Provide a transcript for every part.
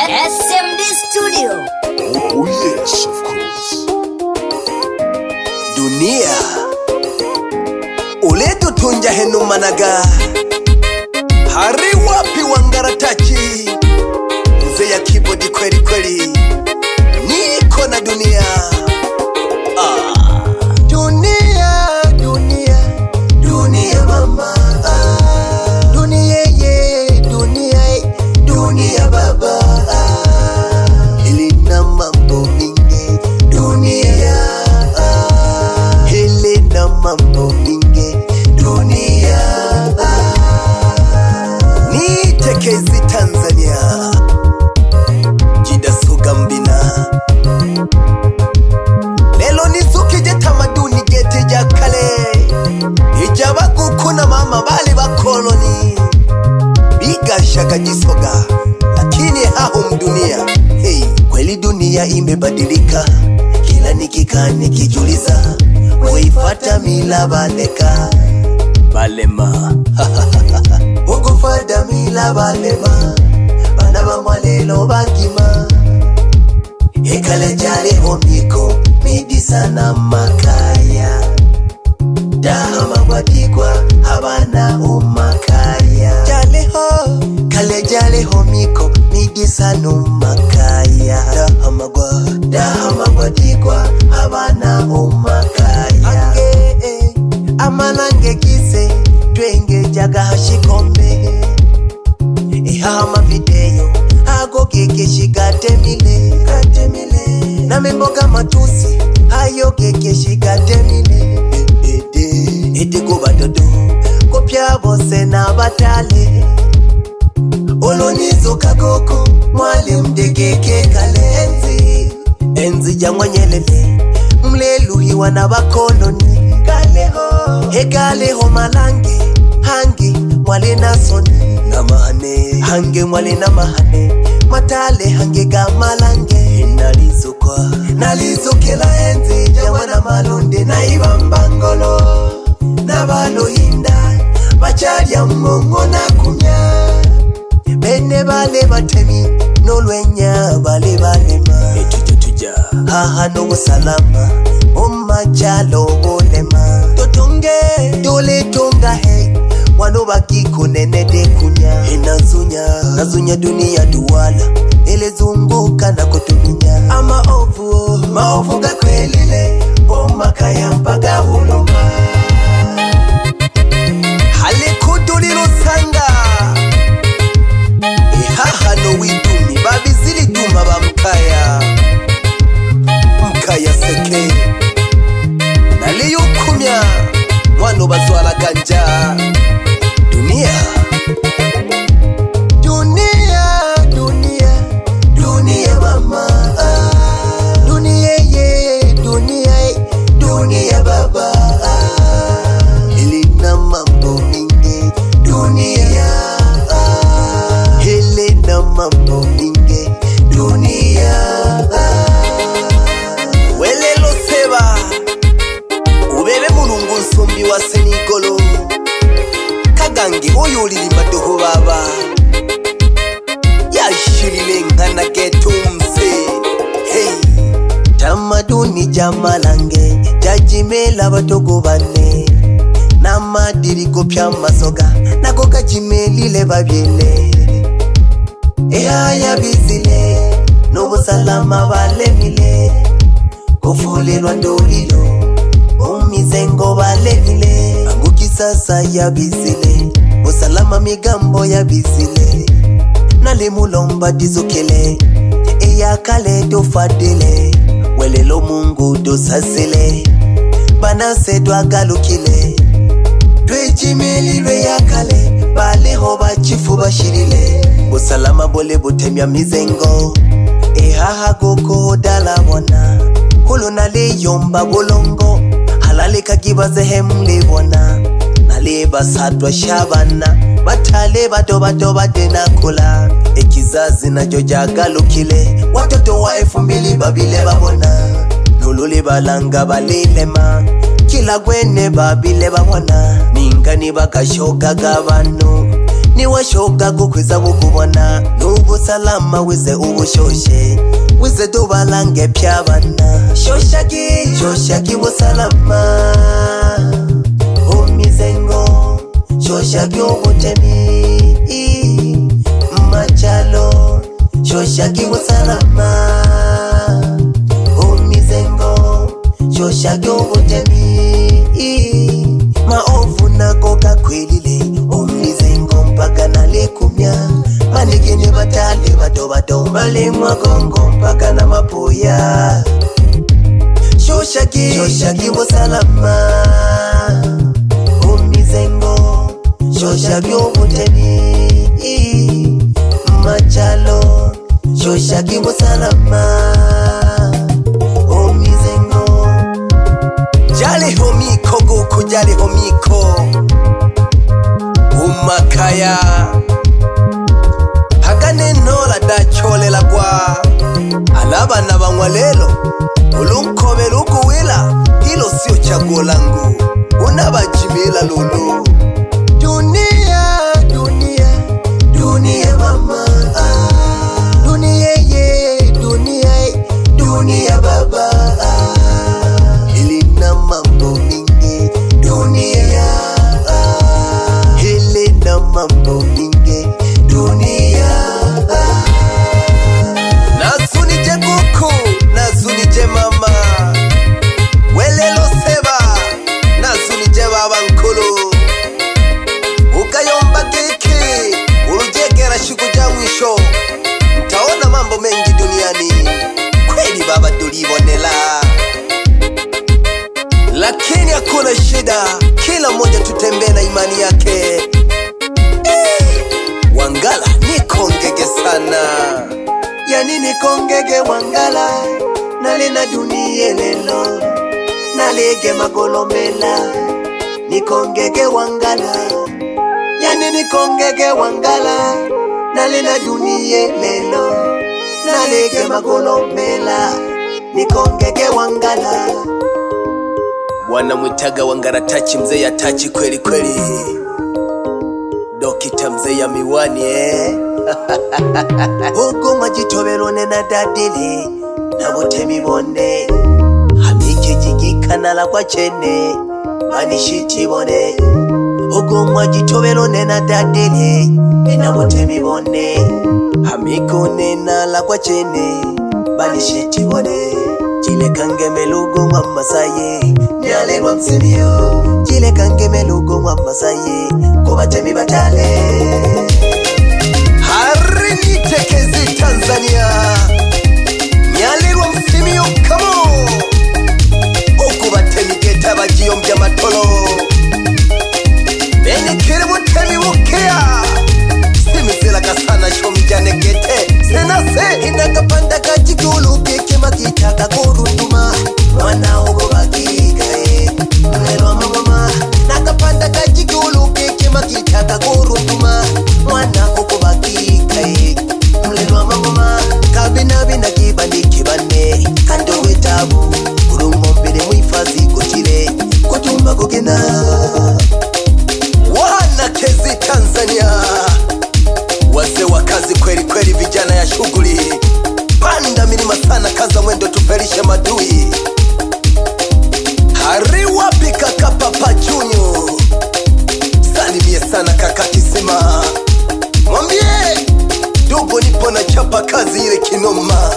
SMD Studio. Oh yes, of course. Dunia uletu tunja henu managa hari wapi wangaratachi mzee ya keyboard kweli kweli niko na dunia. Dunia mama, dunia baba, ilina mambo mingi dunia, ilina mambo mingi dunia. Nitekezi Tanzania, jida suga mbina lelo nizukije tamaduni gete jakale ijaba kukuna mama bali bakoloni bigashaka jisoga lakini haho mdunia. Hey, kweli dunia imebadilika, kila nikikaa nikijuliza kuifata mila baleka balema ukufata mila balema bana bamwalelo bakima ekale jale homiko midisa na makaya dahama kwatikwa abana umakaya jaleho kale jale homiko midisa no makaya dahama kwatikwa abana umakaya amanange kise twenge jaga hashikombe ihama video ago keke shikatemile na memboga matusi hayo keke shikatemile ete kuba dodo kopya bose na batale olonizo kagoko mwale mdegeke kale enzi jangwa nyelele mleluhiwa na bakoloni kaleho malange hangi mwale na soni na mahane hange mwale na mahane matale hange ga malange nalizokela enzi jangwa na malonde na ibambangolo na balohinda bacharya mmongo na kumya bene bale batemi nolwenya bale balema etuja haha no salama omachalo bolema totonge dole tonga he wano bakiko nene de kunya nazunya dunia duwala elezunguka na kutuminya ama maovu gakwelile omakaya mpaga huluma halikudulilo sanga ihaha no widumi babizili duma ba mkaya seke naliyukumya wano bazwala ganja dunia mama, dunia baba, ilina mambo mingi dunia, ilina mambo mingi dunia. Welelo seba ubebe mulungu nsumbi wa senigolo kagangi oyo ulirimba doho baba yashirile nkana getumse. Hey, tamaduni jamalange jajimela batogo bane namadiriko pya masoga nako kajimelile babyele ehaya bizile nobusalama balemile kufulirwa ndolilo umizengo balemile angukisasa ya bizile usalama migambo ya bizile nalimulomba dizokele eyakale tofadile welelo mungu dosasile banase twagalukile twejimelilwe yakale baleho bachifu bashirile usalama bole butemya mizengo ehaha koko dalabona hulu naliyomba bulongo halale kakibaze hemlibona naliba satwa shabana batale bato batena kula ekizazi na jojagalukile watoto wa 2000 babile babona nulule balanga balilema kila gwene babile babona ningani bakashoka gabano niwashoka kukweza bukubona n'ubusalama wize ubushoshe wize tubalange pyabana shoshaki busalama omizengo shoshaki obutemi machalo shoshaki busalama omizengo shoshaki obutemi maovu nako kakwelile omizengo mpaka nalekumya manigini batale bato balemwa kongo mpaka na mapoya shoshaki busalama omizengo shoshaki obutemi machalo shoshaki busalama omizengo jali homiko guku jali homiko umakaya hagane nola dacholela kwa alabana banywa lelo ulunkobe lukuwila hilo sio chaguo langu unabajimila lulu dunia mama dunia baba hili na mambo mingi dunia hili na mambo mingi dunia nasunije kuku nasunije mama welelo seba nasunije baba nkulu ukayomba kiki urujegera shikuja mwisho mtaona mambo mengi duniani kweli baba tulibonela lakini hakuna shida kila mmoja tutembee na imani yake Wangala nikongege sana yani nikongege Wangala nalena dunia lelo nalege magolomela nikongege Wangala yani nikongege Wangala nalena dunia lelo nalege magolomela nikongege Wangala Bwana mwitaga Wangara tachi mzee ya tachi kweli kweli Dokita mzee ya miwani Ugo majitobelo nena dadili na butemi bonde Hamike jigikana la kwa chene manishiti bonde Ugo majitobelo nena dadili na butemi bonde Hamiko nena la kwa chene manishiti bonde Chile kange melugo mwa masaye Nyale mwa msenio Chile kange melugo mwa masaye Kubatemi batale Harini tekezi Tanzania Nyale mwa msenio kamo Ukubatemi geta bagiyo mbya matolo Beni kire mutemi wukea Simizela kasana shomijane gete Senase inakapanda kachikulu keke makita kakurutuma Mwana ugo bakika Mwelwa mama Nakapanda kachikulu keke makita kakurutuma Mwana ugo bakika Mwelwa mama Kabina bina kibandi kibane Kando wetabu Urumombele mwifazi kuchile Kutumba kukena Wana kezi Tanzania Wazee wa kazi kweli kweli vijana ya shughuli Panda milima sana kaza mwendo tuperishe madui Hariwa pika kapapa junyo Salimie sana kakati sima Mwambie Dogo nipo na chapa kazi ile kinoma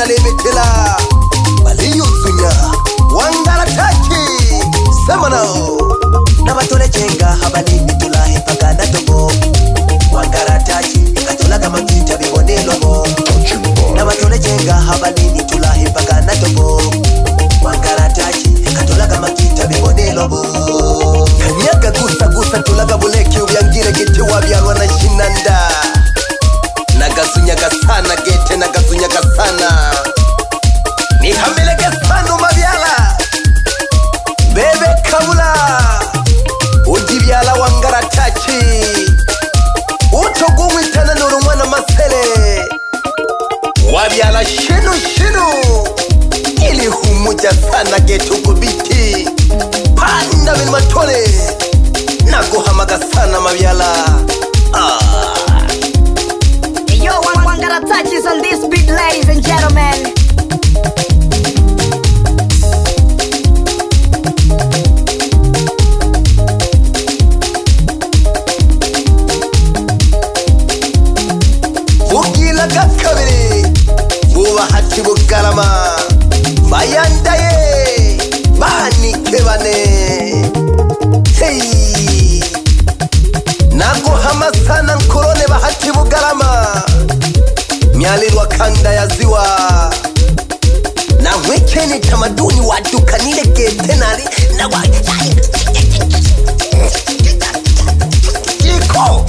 lebetela baliyuzunya Wangala taki sema nao nabatole chenga habalini tulahe paka natogo Wangala taki katola kama kita bibone lobo nabatole chenga habalini tulahe paka natogo Wangala taki katola kama kita bibone lobo kanyaga gusa tulaga buleki ubyangire giti wabyalwa na shinanda nagazunyaga sana gete nagazunyaga sana nihameleke sana Mutula ujibyala wangaratachi utogumwitana n'urumwana masele wabyala shinu ili humuja sana getu kubiti panda bin matole naguhamaga sana mabyala. Yo, Wangaratachi is on this beat, ladies and gentlemen. Bugila gakabiri bubahati bugarama bayandaye banikebane hey naguhama sana nkorone bahati bugarama myalirwa kanda ya ziwa na wekeni tamaduni wadukanile getenari na wa iko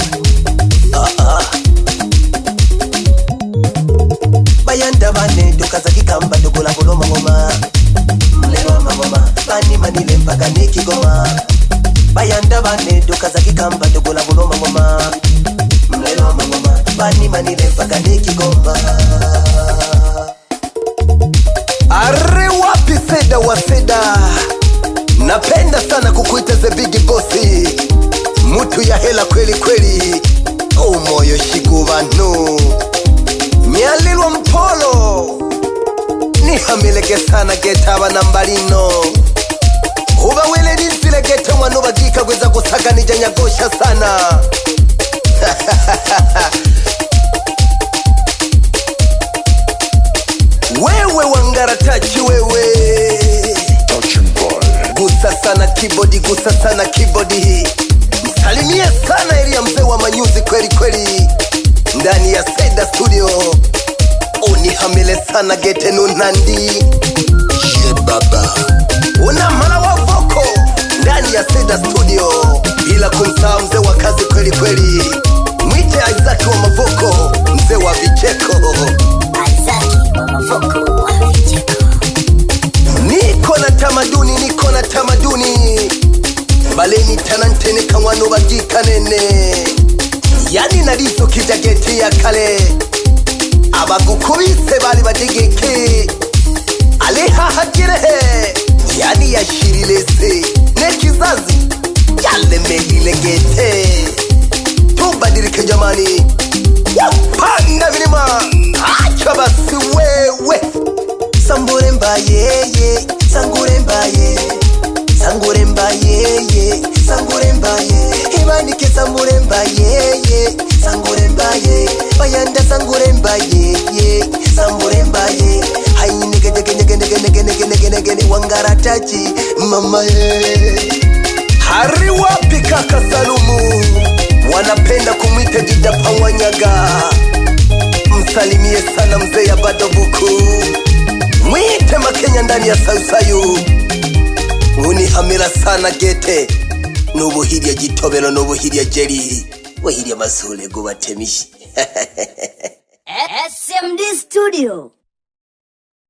bayanda bane dukaza kikamba dugula buloma ngoma mlelwa mangoma bani manile mpaka nikigoma bayanda bane dukaza kikamba dugula buloma ngoma mlelwa mangoma bani manile mpaka nikigoma. Are wapi Seda wa Seda, napenda sana kukuita the big bossi, mutu ya hela kweli kweli, umoyo shigubanu myalilwa mpolo nihamilege sana getaba nambalino uba wele nisile gete mwanu bagika gweza gusaganija nyagosha sana. Wewe Wangaratachi wewe gusa sana keyboard, gusa sana keyboard, msalimie sana Elia mzee wa manyuzi kweli kweli ndani ya Seda Studio. Unihamile sana gete nunandi ye baba una mala wa voko ndani ya Seda Studio, bila kumsahau mzee wa kazi kweli kweli mwite Isaac wa mavoko, mzee wa vicheko Isaac wa mavoko wa vicheko. Niko na tamaduni baleni tanantene kanwano bagika nene yani nalizo kijageti ya kale abagukubise bali bategeke aleha hakirehe yani yashirilese nekizazi yalemehile gete tubadirike jamani yapanda vilima acha basi wewe sambure mbayeye sangure mbaye sangure mbayeye sangure mbaye ibandike sambure mbayeye sangure mbaye bayanda sangure mbayeye sambure mbaye haini gene Wangaratachi mama ye. Hari wapi kaka Salumu wanapenda kumwita Jida Pawanyaga, msalimie sana mzee ya Badobuku, mwite Makenya ndani ya Sausayu, unihamira sana gete nubuhirya gitobero nubuhirya jeri wahirya masule gubatemishi. SMD Studio.